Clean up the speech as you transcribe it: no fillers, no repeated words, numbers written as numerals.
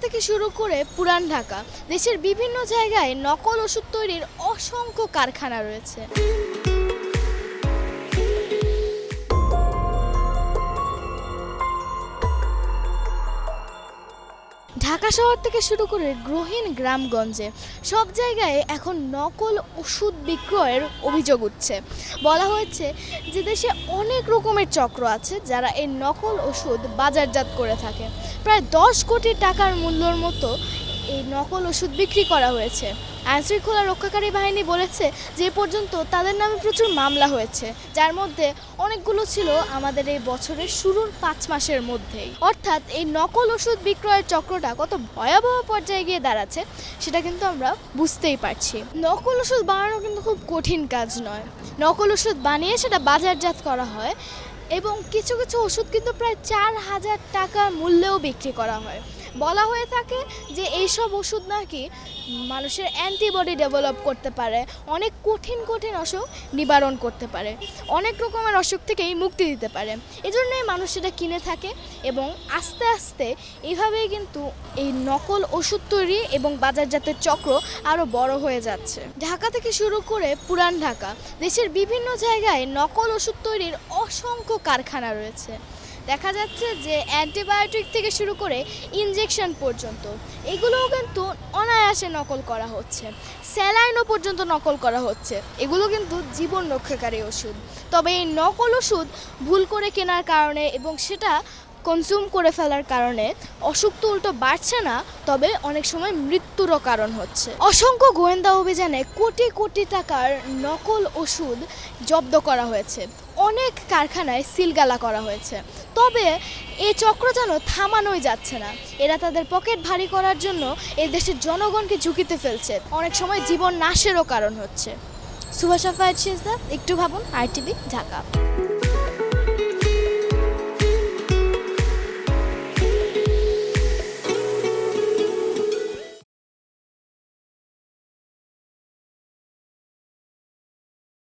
থেকে শুরু করে পুরান ঢাকা, দেশের বিভিন্ন জায়গায় নকল ওষুধ তৈরির অসংখ্য কারখানা রয়েছে। ঢাকা শহর থেকে শুরু করে গ্রামীণ গ্রামগঞ্জে সব জায়গায় এখন নকল ওষুধ বিক্রয়ের অভিযোগ উঠছে। বলা হয়েছে যে দেশে অনেক রকমের চক্র আছে যারা এই নকল ওষুধ বাজারজাত করে থাকে। প্রায় 10 কোটি টাকার মূল্যের মতো এই নকল ওষুধ বিক্রি করা হয়েছে। আইনশৃঙ্খলা রক্ষাকারী বাহিনী বলেছে যে পর্যন্ত তাদের নামে প্রচুর মামলা হয়েছে, যার মধ্যে অনেকগুলো ছিল আমাদের এই বছরের শুরুর 5 মাসের মধ্যেই। অর্থাৎ এই নকল ওষুধ বিক্রয়ের চক্রটা কত ভয়াবহ পর্যায়ে গিয়ে দাঁড়াচ্ছে সেটা কিন্তু আমরা বুঝতেই পারছি। নকল ওষুধ বানানো কিন্তু খুব কঠিন কাজ নয়। নকল ওষুধ বানিয়ে সেটা বাজারজাত করা হয় এবং কিছু কিছু ওষুধ কিন্তু প্রায় 4000 টাকা মূল্যেও বিক্রি করা হয়। বলা হয়ে থাকে যে এইসব ওষুধ নাকি মানুষের অ্যান্টিবডি ডেভেলপ করতে পারে, অনেক কঠিন কঠিন অসুখ নিবারণ করতে পারে, অনেক রকমের অসুখ থেকেই মুক্তি দিতে পারে। এজন্যই মানুষ সেটা কিনে থাকে এবং আস্তে আস্তে এইভাবেই কিন্তু এই নকল ওষুধ তৈরি এবং বাজারজাতের চক্র আরও বড় হয়ে যাচ্ছে। ঢাকা থেকে শুরু করে পুরান ঢাকা, দেশের বিভিন্ন জায়গায় নকল ওষুধ তৈরির অসংখ্য কারখানা রয়েছে। দেখা যাচ্ছে যে অ্যান্টিবায়োটিক থেকে শুরু করে ইনজেকশন পর্যন্ত এগুলোও কিন্তু অনায়াসে নকল করা হচ্ছে। স্যালাইনও পর্যন্ত নকল করা হচ্ছে। এগুলো কিন্তু জীবন রক্ষাকারী ওষুধ। তবে এই নকল ওষুধ ভুল করে কেনার কারণে এবং সেটা কনজিউম করে ফেলার কারণে অসুখ তো উল্টো বাড়ছে না, তবে অনেক সময় মৃত্যুরও কারণ হচ্ছে। অসংখ্য গোয়েন্দা অভিযানে কোটি কোটি টাকার নকল ওষুধ জব্দ করা হয়েছে। অনেক কারখানায় সিলগালা করা হয়েছে। তবে এই চক্র যেন থামানোই যাচ্ছে না। এরা তাদের পকেট ভারী করার জন্য এই দেশের জনগণকে ঝুঁকিতে ফেলছে, অনেক সময় জীবন নাশেরও কারণ হচ্ছে। সুভাষা ফায়ার, একটু ভাবুন। RTV, ঢাকা।